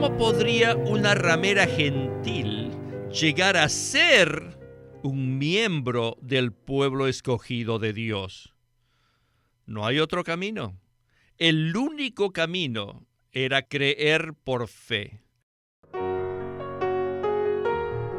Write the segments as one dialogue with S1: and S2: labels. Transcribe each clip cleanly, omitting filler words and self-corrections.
S1: ¿Cómo podría una ramera gentil llegar a ser un miembro del pueblo escogido de Dios? No hay otro camino. El único camino era creer por fe.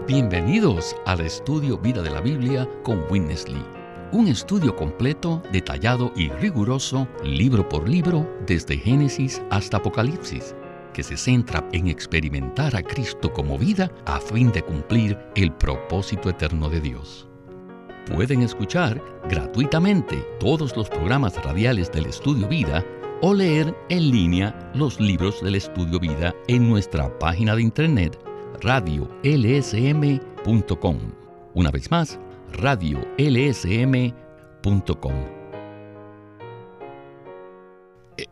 S2: Bienvenidos al estudio Vida de la Biblia con Witness Lee. Un estudio completo, detallado y riguroso, libro por libro, desde Génesis hasta Apocalipsis, que se centra en experimentar a Cristo como vida a fin de cumplir el propósito eterno de Dios. Pueden escuchar gratuitamente todos los programas radiales del Estudio Vida o leer en línea los libros del Estudio Vida en nuestra página de internet radiolsm.com. Una vez más, radiolsm.com.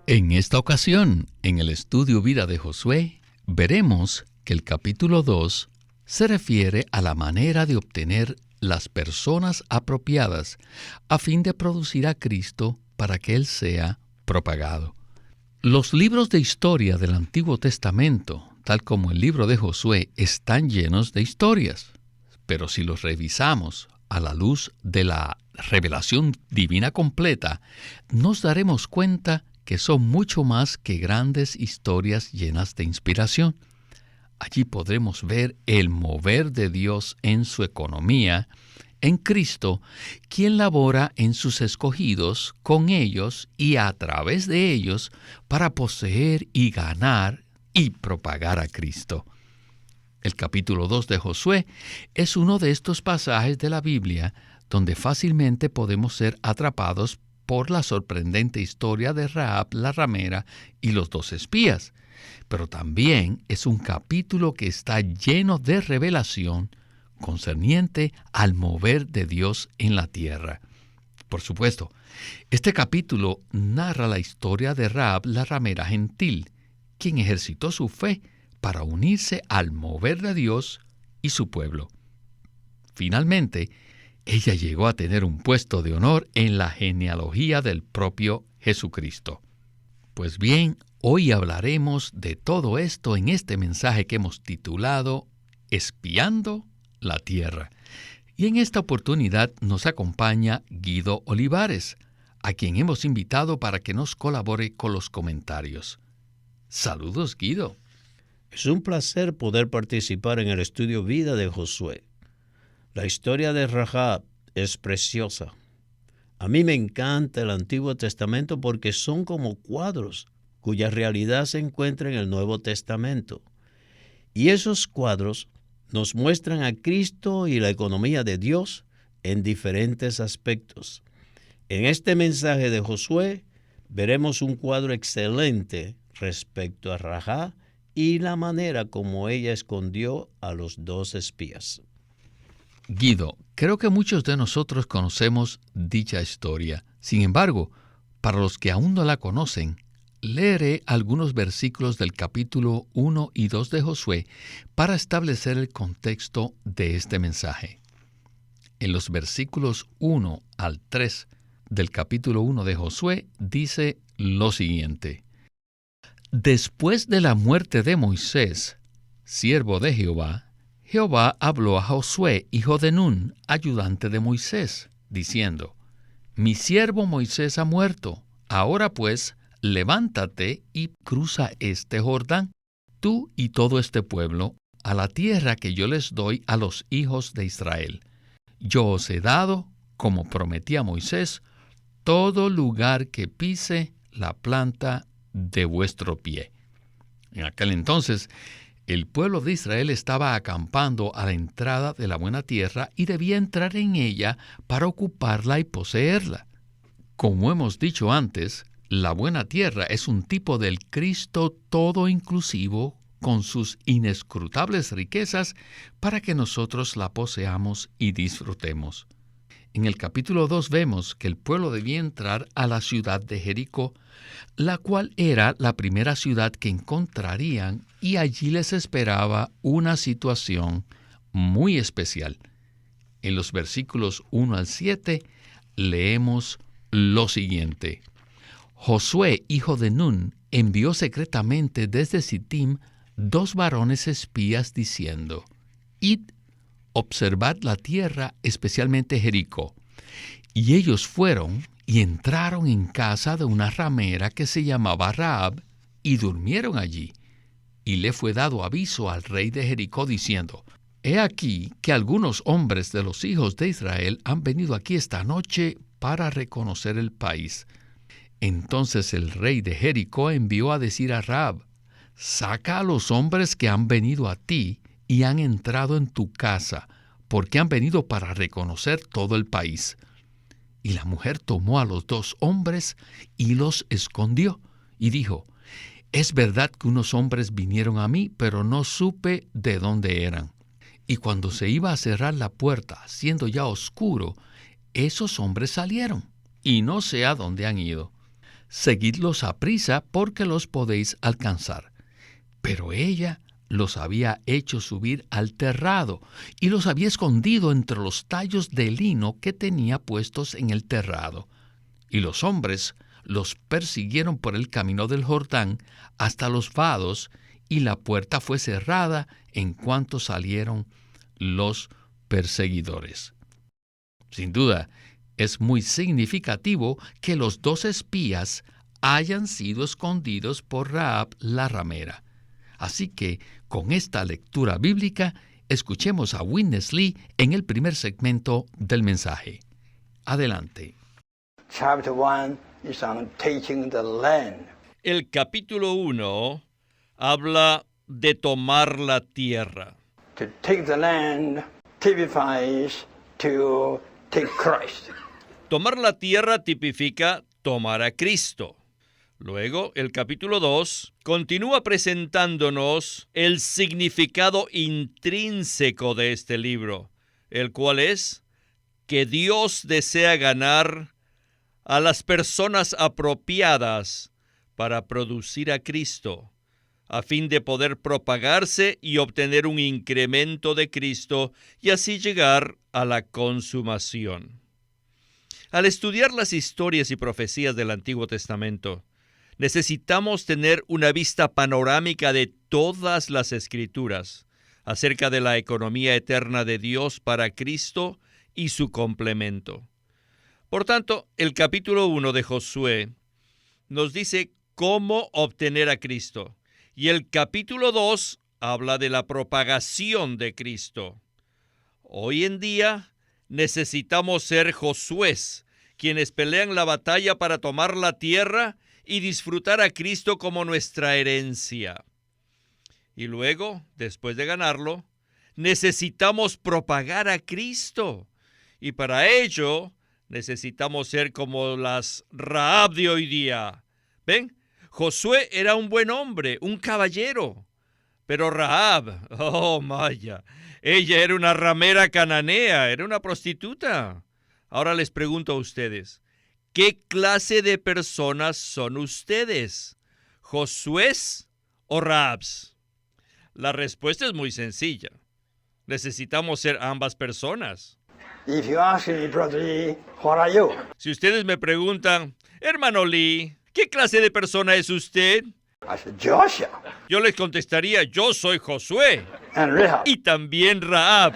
S2: En esta ocasión, en el Estudio Vida de Josué, veremos que el capítulo 2 se refiere a la manera de obtener las personas apropiadas a fin de producir a Cristo para que Él sea propagado. Los libros de historia del Antiguo Testamento, tal como el libro de Josué, están llenos de historias, pero si los revisamos a la luz de la revelación divina completa, nos daremos cuenta que son mucho más que grandes historias llenas de inspiración. Allí podremos ver el mover de Dios en su economía, en Cristo, quien labora en sus escogidos, con ellos y a través de ellos, para poseer y ganar y propagar a Cristo. El capítulo 2 de Josué es uno de estos pasajes de la Biblia donde fácilmente podemos ser atrapados por la sorprendente historia de Rahab la ramera y los 2 espías, pero también es un capítulo que está lleno de revelación concerniente al mover de Dios en la tierra. Por supuesto, este capítulo narra la historia de Rahab la ramera gentil, quien ejercitó su fe para unirse al mover de Dios y su pueblo. Finalmente, ella llegó a tener un puesto de honor en la genealogía del propio Jesucristo. Pues bien, hoy hablaremos de todo esto en este mensaje que hemos titulado Espiando la Tierra. Y en esta oportunidad nos acompaña Guido Olivares, a quien hemos invitado para que nos colabore con los comentarios. Saludos, Guido.
S3: Es un placer poder participar en el Estudio Vida de Josué. La historia de Rahab es preciosa. A mí me encanta el Antiguo Testamento porque son como cuadros cuya realidad se encuentra en el Nuevo Testamento. Y esos cuadros nos muestran a Cristo y la economía de Dios en diferentes aspectos. En este mensaje de Josué veremos un cuadro excelente respecto a Rahab y la manera como ella escondió a los 2 espías.
S2: Guido, creo que muchos de nosotros conocemos dicha historia. Sin embargo, para los que aún no la conocen, leeré algunos versículos del capítulo 1 y 2 de Josué para establecer el contexto de este mensaje. En los versículos 1 al 3 del capítulo 1 de Josué dice lo siguiente: Después de la muerte de Moisés, siervo de Jehová, Jehová habló a Josué, hijo de Nun, ayudante de Moisés, diciendo: Mi siervo Moisés ha muerto. Ahora pues, levántate y cruza este Jordán, tú y todo este pueblo, a la tierra que yo les doy a los hijos de Israel. Yo os he dado, como prometí a Moisés, todo lugar que pise la planta de vuestro pie. En aquel entonces, el pueblo de Israel estaba acampando a la entrada de la buena tierra y debía entrar en ella para ocuparla y poseerla. Como hemos dicho antes, la buena tierra es un tipo del Cristo todo inclusivo con sus inescrutables riquezas para que nosotros la poseamos y disfrutemos. En el capítulo 2 vemos que el pueblo debía entrar a la ciudad de Jericó, la cual era la primera ciudad que encontrarían, y allí les esperaba una situación muy especial. En los versículos 1 al 7 leemos lo siguiente: Josué, hijo de Nun, envió secretamente desde Sittim 2 varones espías diciendo: Id, observad la tierra, especialmente Jericó. Y ellos fueron y entraron en casa de una ramera que se llamaba Rahab, y durmieron allí. Y le fue dado aviso al rey de Jericó diciendo: He aquí que algunos hombres de los hijos de Israel han venido aquí esta noche para reconocer el país. Entonces el rey de Jericó envió a decir a Rahab: Saca a los hombres que han venido a ti y han entrado en tu casa, porque han venido para reconocer todo el país. Y la mujer tomó a los 2 hombres y los escondió, y dijo: Es verdad que unos hombres vinieron a mí, pero no supe de dónde eran. Y cuando se iba a cerrar la puerta, siendo ya oscuro, esos hombres salieron, y no sé a dónde han ido. Seguidlos aprisa, porque los podéis alcanzar. Pero ella los había hecho subir al terrado, y los había escondido entre los tallos de lino que tenía puestos en el terrado. Y los hombres los persiguieron por el camino del Jordán hasta los vados, y la puerta fue cerrada en cuanto salieron los perseguidores. Sin duda, es muy significativo que los 2 espías hayan sido escondidos por Rahab la ramera. Así que, con esta lectura bíblica, escuchemos a Witness Lee en el primer segmento del mensaje. Adelante.
S4: Chapter 1 is on taking the land.
S1: El capítulo 1 habla de tomar la tierra.
S4: To take the land typifies to take Christ.
S1: Tomar la tierra tipifica tomar a Cristo. Luego, el capítulo 2 continúa presentándonos el significado intrínseco de este libro, el cual es que Dios desea ganar a las personas apropiadas para producir a Cristo, a fin de poder propagarse y obtener un incremento de Cristo y así llegar a la consumación. Al estudiar las historias y profecías del Antiguo Testamento, necesitamos tener una vista panorámica de todas las Escrituras acerca de la economía eterna de Dios para Cristo y su complemento. Por tanto, el capítulo 1 de Josué nos dice cómo obtener a Cristo, y el capítulo 2 habla de la propagación de Cristo. Hoy en día necesitamos ser Josués, quienes pelean la batalla para tomar la tierra y disfrutar a Cristo como nuestra herencia. Y luego, después de ganarlo, necesitamos propagar a Cristo. Y para ello, necesitamos ser como las Rahab de hoy día. ¿Ven? Josué era un buen hombre, un caballero. Pero Rahab, oh Maya, ella era una ramera cananea, era una prostituta. Ahora les pregunto a ustedes, ¿qué clase de personas son ustedes? ¿Josués o Rahabs? La respuesta es muy sencilla. Necesitamos ser ambas personas.
S4: If you ask me, Brother Lee, what are you?
S1: Si ustedes me preguntan, hermano Lee, ¿qué clase de persona es usted?
S4: I said, Joshua.
S1: Yo les contestaría, yo soy Josué.
S4: And Rahab.
S1: Y también Rahab.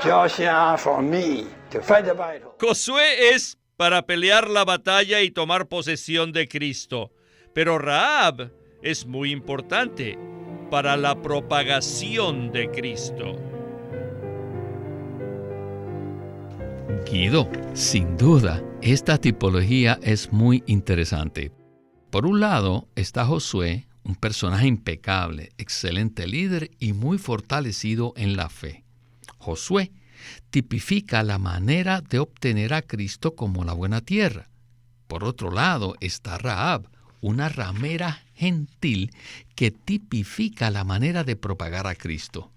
S4: Joshua for me to fight the battle.
S1: Josué es para pelear la batalla y tomar posesión de Cristo. Pero Rahab es muy importante para la propagación de Cristo.
S2: Guido, sin duda, esta tipología es muy interesante. Por un lado está Josué, un personaje impecable, excelente líder y muy fortalecido en la fe. Josué tipifica la manera de obtener a Cristo como la buena tierra. Por otro lado está Rahab, una ramera gentil que tipifica la manera de propagar a Cristo.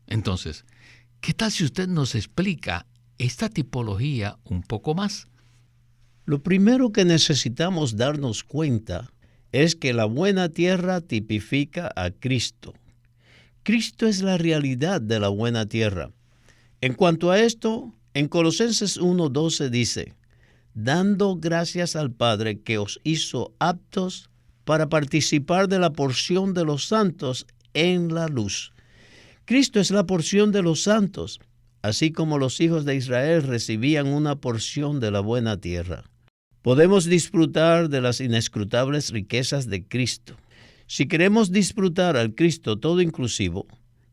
S2: Entonces, ¿qué tal si usted nos explica esta tipología un poco más?
S3: Lo primero que necesitamos darnos cuenta es que la buena tierra tipifica a Cristo. Cristo es la realidad de la buena tierra. En cuanto a esto, en Colosenses 1:12 dice, dando gracias al Padre que os hizo aptos para participar de la porción de los santos en la luz. Cristo es la porción de los santos, así como los hijos de Israel recibían una porción de la buena tierra. Podemos disfrutar de las inescrutables riquezas de Cristo. Si queremos disfrutar al Cristo todo inclusivo,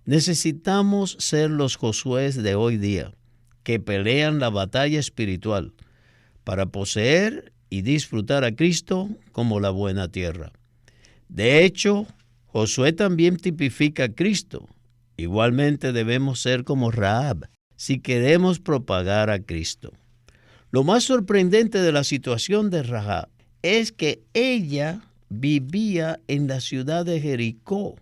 S3: necesitamos ser los Josués de hoy día, que pelean la batalla espiritual para poseer y disfrutar a Cristo como la buena tierra. De hecho, Josué también tipifica a Cristo. Igualmente debemos ser como Rahab, si queremos propagar a Cristo. Lo más sorprendente de la situación de Rahab es que ella vivía en la ciudad de Jericó,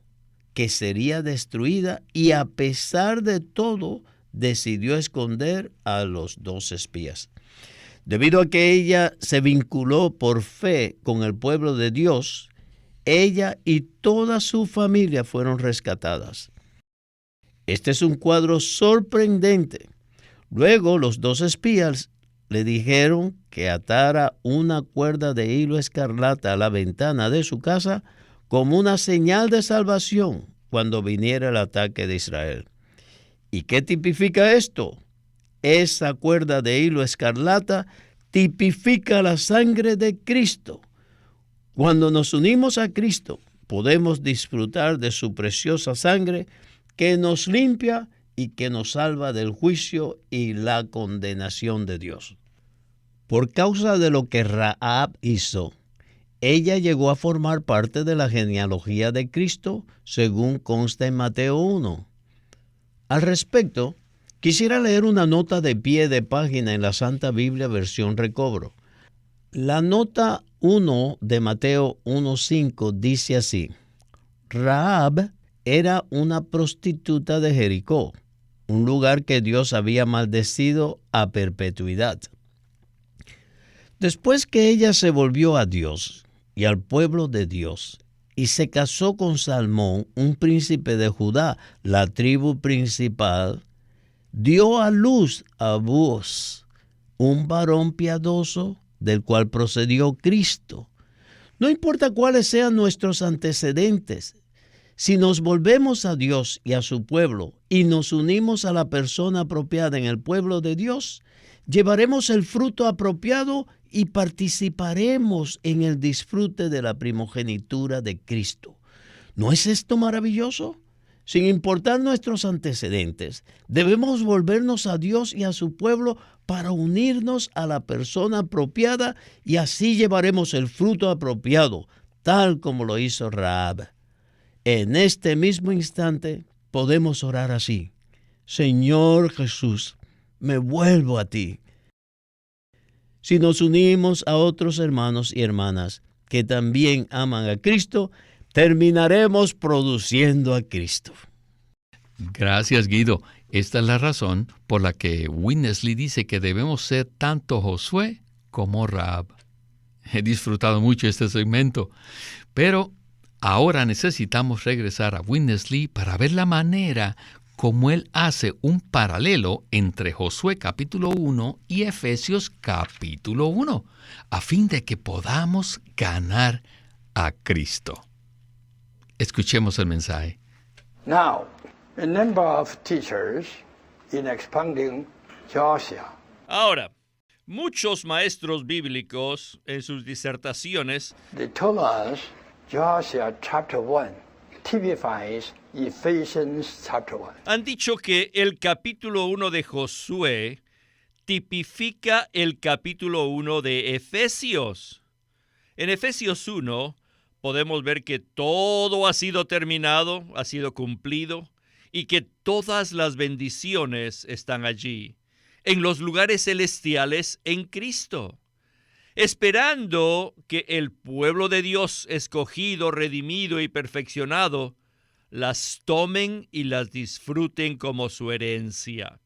S3: que sería destruida, y a pesar de todo, decidió esconder a los 2 espías. Debido a que ella se vinculó por fe con el pueblo de Dios, ella y toda su familia fueron rescatadas. Este es un cuadro sorprendente. Luego los 2 espías le dijeron que atara una cuerda de hilo escarlata a la ventana de su casa como una señal de salvación cuando viniera el ataque de Israel. ¿Y qué tipifica esto? Esa cuerda de hilo escarlata tipifica la sangre de Cristo. Cuando nos unimos a Cristo, podemos disfrutar de su preciosa sangre que nos limpia y que nos salva del juicio y la condenación de Dios. Por causa de lo que Rahab hizo, ella llegó a formar parte de la genealogía de Cristo, según consta en Mateo 1. Al respecto, quisiera leer una nota de pie de página en la Santa Biblia versión Recobro. La nota 1 de Mateo 1:5 dice así: Rahab era una prostituta de Jericó, un lugar que Dios había maldecido a perpetuidad. Después que ella se volvió a Dios y al pueblo de Dios, y se casó con Salmón, un príncipe de Judá, la tribu principal, dio a luz a Booz, un varón piadoso, del cual procedió Cristo. No importa cuáles sean nuestros antecedentes, si nos volvemos a Dios y a su pueblo y nos unimos a la persona apropiada en el pueblo de Dios, llevaremos el fruto apropiado y participaremos en el disfrute de la primogenitura de Cristo. ¿No es esto maravilloso? Sin importar nuestros antecedentes, debemos volvernos a Dios y a su pueblo para unirnos a la persona apropiada, y así llevaremos el fruto apropiado, tal como lo hizo Rahab. En este mismo instante podemos orar así: Señor Jesús, me vuelvo a ti. Si nos unimos a otros hermanos y hermanas que también aman a Cristo, terminaremos produciendo a Cristo.
S2: Gracias, Guido. Esta es la razón por la que Winnesley dice que debemos ser tanto Josué como Rahab. He disfrutado mucho este segmento, pero ahora necesitamos regresar a Winnesley para ver la manera como él hace un paralelo entre Josué capítulo 1 y Efesios capítulo 1, a fin de que podamos ganar a Cristo. Escuchemos el mensaje.
S4: Now, a number of teachers in expounding Joshua.
S1: Ahora, muchos maestros bíblicos en sus disertaciones
S4: They told us Joshua chapter 1 typifies Ephesians chapter 1.
S1: han dicho que el capítulo 1 de Josué tipifica el capítulo 1 de Efesios. En Efesios 1 podemos ver que todo ha sido terminado, ha sido cumplido, y que todas las bendiciones están allí, en los lugares celestiales en Cristo, esperando que el pueblo de Dios escogido, redimido y perfeccionado las tomen y las disfruten como su herencia.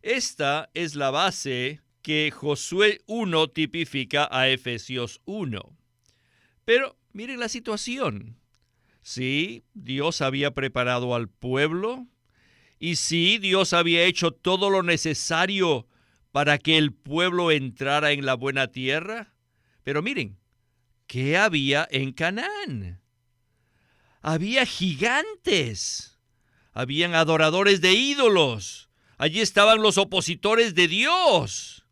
S1: Esta es la base que Josué 1 tipifica a Efesios 1. Pero miren la situación. Sí, Dios había preparado al pueblo, y sí, Dios había hecho todo lo necesario para que el pueblo entrara en la buena tierra. Pero miren, ¿qué había en Canaán? Había gigantes, habían adoradores de ídolos, allí estaban los opositores de Dios.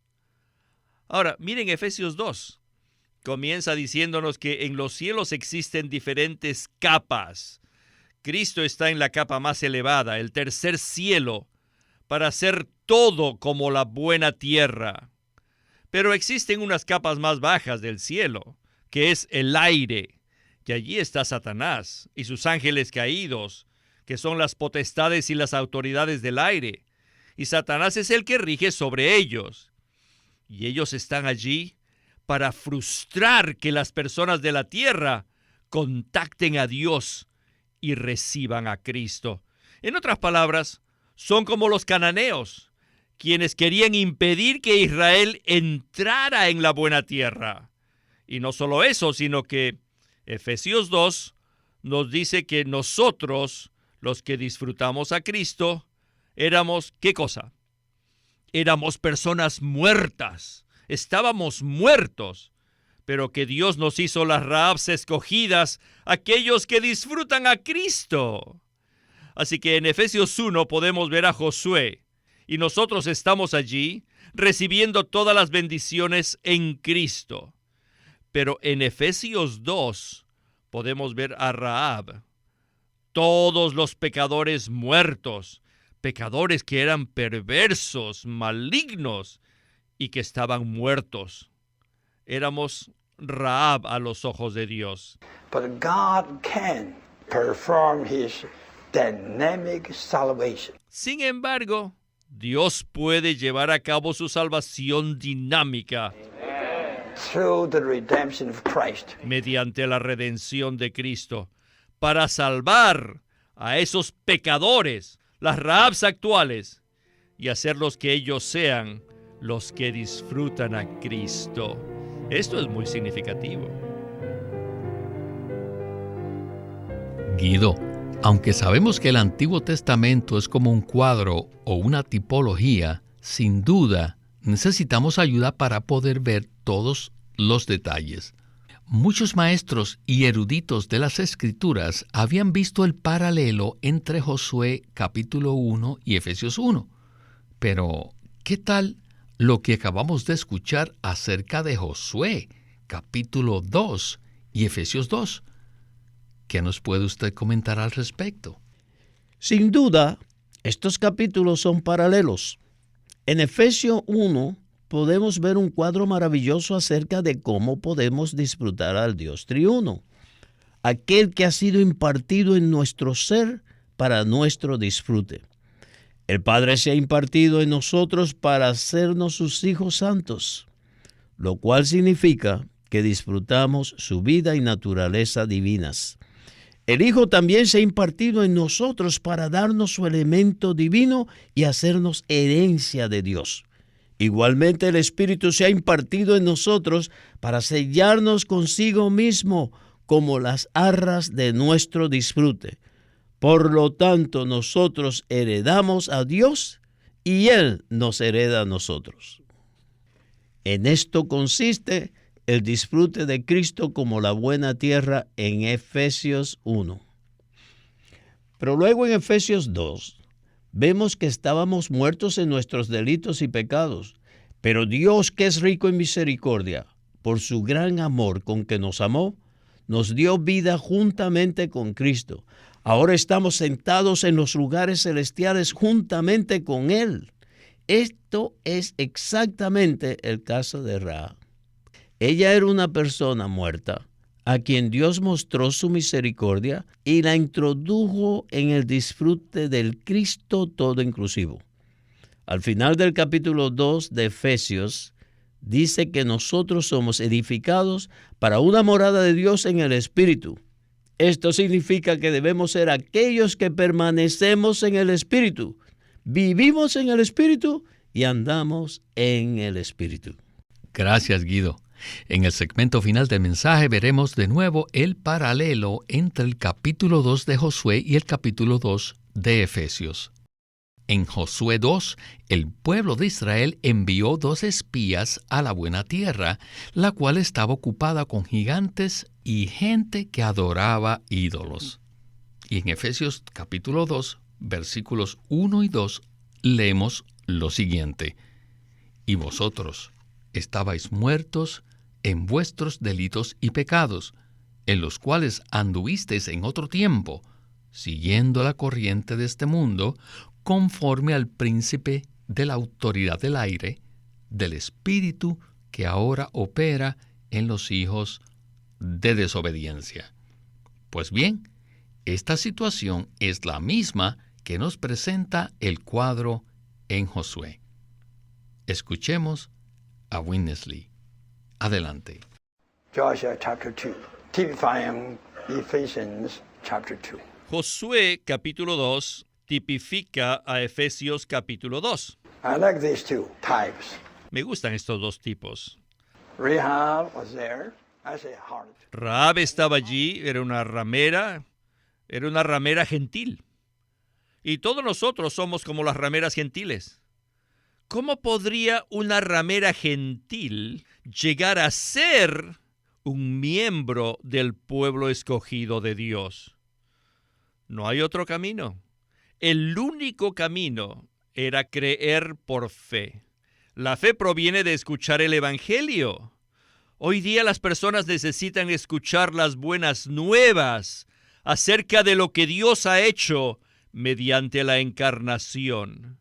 S1: Ahora, miren Efesios 2. Comienza diciéndonos que en los cielos existen diferentes capas. Cristo está en la capa más elevada, el tercer cielo, para hacer todo como la buena tierra. Pero existen unas capas más bajas del cielo, que es el aire, que allí está Satanás y sus ángeles caídos, que son las potestades y las autoridades del aire. Y Satanás es el que rige sobre ellos. Y ellos están allí para frustrar que las personas de la tierra contacten a Dios y reciban a Cristo. En otras palabras, son como los cananeos, quienes querían impedir que Israel entrara en la buena tierra. Y no solo eso, sino que Efesios 2 nos dice que nosotros, los que disfrutamos a Cristo, éramos, ¿qué cosa? Éramos personas muertas, estábamos muertos, pero que Dios nos hizo las Rahabs escogidas, aquellos que disfrutan a Cristo. Así que en Efesios 1 podemos ver a Josué, y nosotros estamos allí recibiendo todas las bendiciones en Cristo. Pero en Efesios 2 podemos ver a Rahab, todos los pecadores muertos, pecadores que eran perversos, malignos y que estaban muertos. Éramos Rahab a los ojos de Dios.
S4: But God can perform His dynamic salvation.
S1: Sin embargo, Dios puede llevar a cabo su salvación dinámica
S4: Through the redemption of Christ.
S1: mediante la redención de Cristo para salvar a esos pecadores, las Rahabs actuales, y hacerlos que ellos sean los que disfrutan a Cristo. Esto es muy significativo.
S2: Guido, aunque sabemos que el Antiguo Testamento es como un cuadro o una tipología, sin duda necesitamos ayuda para poder ver todos los detalles. Muchos maestros y eruditos de las Escrituras habían visto el paralelo entre Josué capítulo 1 y Efesios 1. Pero, ¿qué tal lo que acabamos de escuchar acerca de Josué capítulo 2 y Efesios 2? ¿Qué nos puede usted comentar al respecto?
S3: Sin duda, estos capítulos son paralelos. En Efesios 1 podemos ver un cuadro maravilloso acerca de cómo podemos disfrutar al Dios triuno, aquel que ha sido impartido en nuestro ser para nuestro disfrute. El Padre se ha impartido en nosotros para hacernos sus hijos santos, lo cual significa que disfrutamos su vida y naturaleza divinas. El Hijo también se ha impartido en nosotros para darnos su elemento divino y hacernos herencia de Dios. Igualmente el Espíritu se ha impartido en nosotros para sellarnos consigo mismo como las arras de nuestro disfrute. Por lo tanto, nosotros heredamos a Dios y Él nos hereda a nosotros. En esto consiste el disfrute de Cristo como la buena tierra en Efesios 1. Pero luego en Efesios 2 vemos que estábamos muertos en nuestros delitos y pecados, pero Dios, que es rico en misericordia, por su gran amor con que nos amó, nos dio vida juntamente con Cristo. Ahora estamos sentados en los lugares celestiales juntamente con Él. Esto es exactamente el caso de Rahab. Ella era una persona muerta, a quien Dios mostró su misericordia y la introdujo en el disfrute del Cristo todo inclusivo. Al final del capítulo 2 de Efesios, dice que nosotros somos edificados para una morada de Dios en el Espíritu. Esto significa que debemos ser aquellos que permanecemos en el Espíritu, vivimos en el Espíritu y andamos en el Espíritu.
S2: Gracias, Guido. En el segmento final del mensaje veremos de nuevo el paralelo entre el capítulo 2 de Josué y el capítulo 2 de Efesios. En Josué 2, el pueblo de Israel envió 2 espías a la buena tierra, la cual estaba ocupada con gigantes y gente que adoraba ídolos. Y en Efesios capítulo 2, versículos 1 y 2, leemos lo siguiente: Y vosotros estabais muertos en vuestros delitos y pecados, en los cuales anduvisteis en otro tiempo, siguiendo la corriente de este mundo, conforme al príncipe de la autoridad del aire, del espíritu que ahora opera en los hijos de desobediencia. Pues bien, esta situación es la misma que nos presenta el cuadro en Josué. Escuchemos a Winnesley. Adelante.
S4: Joshua chapter 2, typifying Ephesians chapter 2.
S1: Josué capítulo 2 tipifica a Efesios capítulo 2.
S4: I like these two types.
S1: Me gustan estos dos tipos.
S4: Rahab was there as a harlot.
S1: Rahab estaba allí, era una ramera gentil. Y todos nosotros somos como las rameras gentiles. ¿Cómo podría una ramera gentil llegar a ser un miembro del pueblo escogido de Dios? No hay otro camino. El único camino era creer por fe. La fe proviene de escuchar el Evangelio. Hoy día las personas necesitan escuchar las buenas nuevas acerca de lo que Dios ha hecho mediante la encarnación.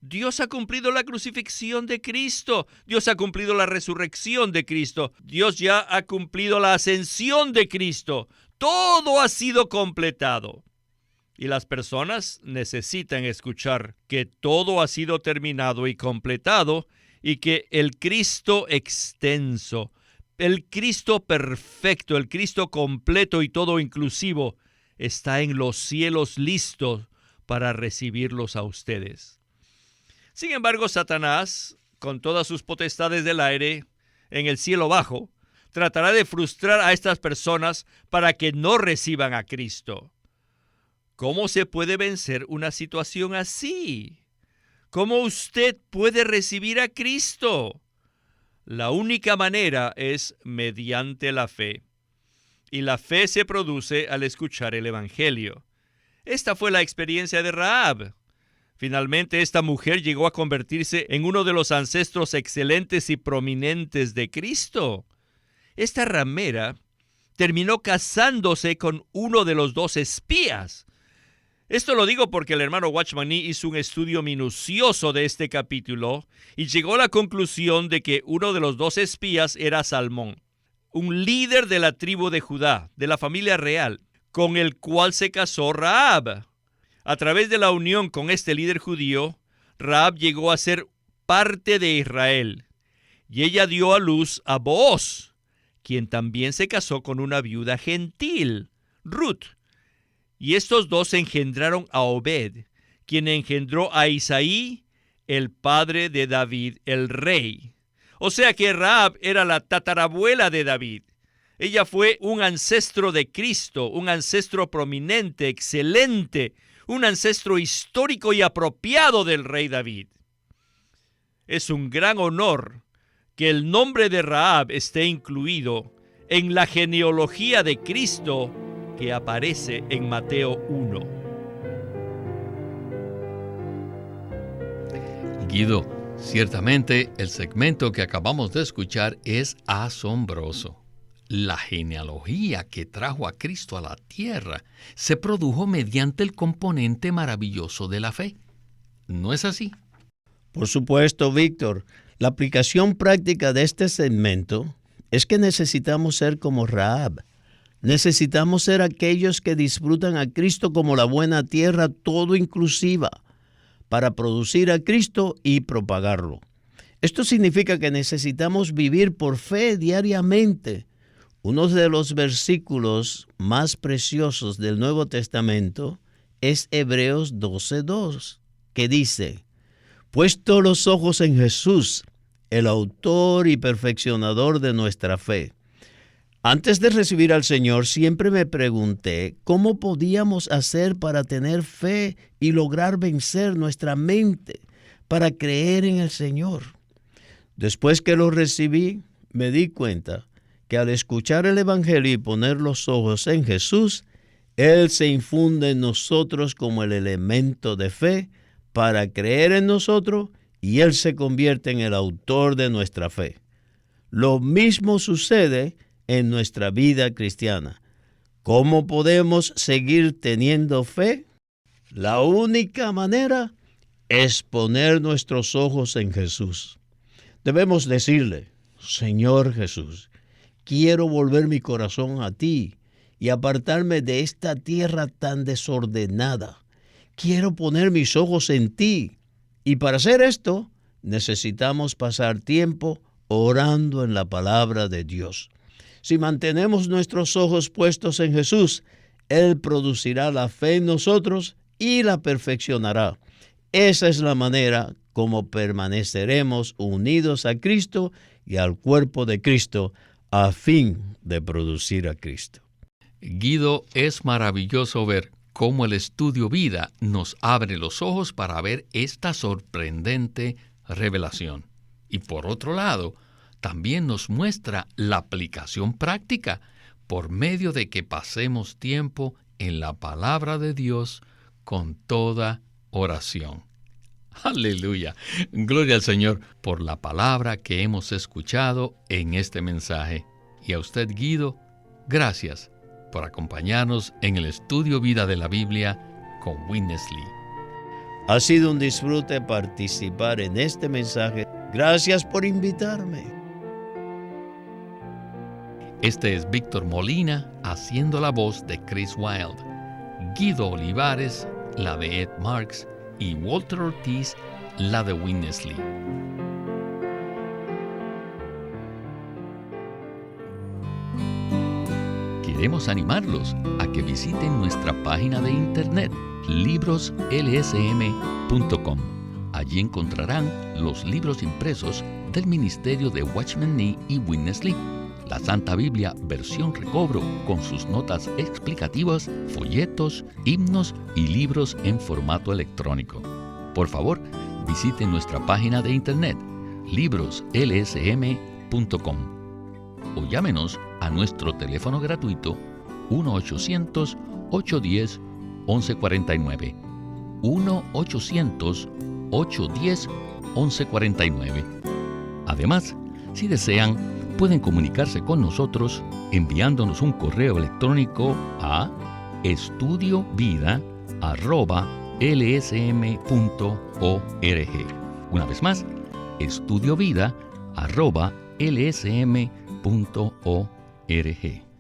S1: Dios ha cumplido la crucifixión de Cristo. Dios ha cumplido la resurrección de Cristo. Dios ya ha cumplido la ascensión de Cristo. Todo ha sido completado. Y las personas necesitan escuchar que todo ha sido terminado y completado y que el Cristo extenso, el Cristo perfecto, el Cristo completo y todo inclusivo está en los cielos listos para recibirlos a ustedes. Sin embargo, Satanás, con todas sus potestades del aire, en el cielo bajo, tratará de frustrar a estas personas para que no reciban a Cristo. ¿Cómo se puede vencer una situación así? ¿Cómo usted puede recibir a Cristo? La única manera es mediante la fe. Y la fe se produce al escuchar el Evangelio. Esta fue la experiencia de Rahab. Finalmente, esta mujer llegó a convertirse en uno de los ancestros excelentes y prominentes de Cristo. Esta ramera terminó casándose con uno de los 2 espías. Esto lo digo porque el hermano Watchman Nee hizo un estudio minucioso de este capítulo y llegó a la conclusión de que uno de los 2 espías era Salmón, un líder de la tribu de Judá, de la familia real, con el cual se casó Rahab. A través de la unión con este líder judío, Rahab llegó a ser parte de Israel, y ella dio a luz a Booz, quien también se casó con una viuda gentil, Ruth. Y estos 2 engendraron a Obed, quien engendró a Isaí, el padre de David, el rey. O sea que Rahab era la tatarabuela de David. Ella fue un ancestro de Cristo, un ancestro prominente, excelente, un ancestro histórico y apropiado del rey David. Es un gran honor que el nombre de Rahab esté incluido en la genealogía de Cristo que aparece en Mateo 1.
S2: Guido, ciertamente el segmento que acabamos de escuchar es asombroso. La genealogía que trajo a Cristo a la tierra se produjo mediante el componente maravilloso de la fe. ¿No es así?
S3: Por supuesto, Víctor. La aplicación práctica de este segmento es que necesitamos ser como Rahab. Necesitamos ser aquellos que disfrutan a Cristo como la buena tierra todo inclusiva, para producir a Cristo y propagarlo. Esto significa que necesitamos vivir por fe diariamente. Uno de los versículos más preciosos del Nuevo Testamento es Hebreos 12:2, que dice: puesto los ojos en Jesús, el autor y perfeccionador de nuestra fe. Antes de recibir al Señor, siempre me pregunté cómo podíamos hacer para tener fe y lograr vencer nuestra mente para creer en el Señor. Después que lo recibí, me di cuenta que al escuchar el Evangelio y poner los ojos en Jesús, Él se infunde en nosotros como el elemento de fe para creer en nosotros y Él se convierte en el autor de nuestra fe. Lo mismo sucede en nuestra vida cristiana. ¿Cómo podemos seguir teniendo fe? La única manera es poner nuestros ojos en Jesús. Debemos decirle: Señor Jesús, quiero volver mi corazón a ti y apartarme de esta tierra tan desordenada. Quiero poner mis ojos en ti. Y para hacer esto, necesitamos pasar tiempo orando en la palabra de Dios. Si mantenemos nuestros ojos puestos en Jesús, Él producirá la fe en nosotros y la perfeccionará. Esa es la manera como permaneceremos unidos a Cristo y al cuerpo de Cristo a fin de producir a Cristo.
S2: Guido, es maravilloso ver cómo el estudio vida nos abre los ojos para ver esta sorprendente revelación. Y por otro lado, también nos muestra la aplicación práctica por medio de que pasemos tiempo en la palabra de Dios con toda oración. Aleluya. Gloria al Señor por la palabra que hemos escuchado en este mensaje. Y a usted, Guido, gracias por acompañarnos en el estudio vida de la Biblia con Witness Lee.
S3: Ha sido un disfrute participar en este mensaje. Gracias por invitarme.
S2: Este es Víctor Molina haciendo la voz de Chris Wilde, Guido Olivares la de Ed Marks y Walter Ortiz la de Witness Lee. Queremos animarlos a que visiten nuestra página de internet libroslsm.com. Allí encontrarán los libros impresos del Ministerio de Watchman Nee y Witness Lee, la Santa Biblia versión recobro con sus notas explicativas, folletos, himnos y libros en formato electrónico. Por favor, visiten nuestra página de internet libroslsm.com o llámenos a nuestro teléfono gratuito 1-800-810-1149. 1-800-810-1149. Además, si desean, pueden comunicarse con nosotros enviándonos un correo electrónico a estudiovida@lsm.org. Una vez más, estudiovida@lsm.org.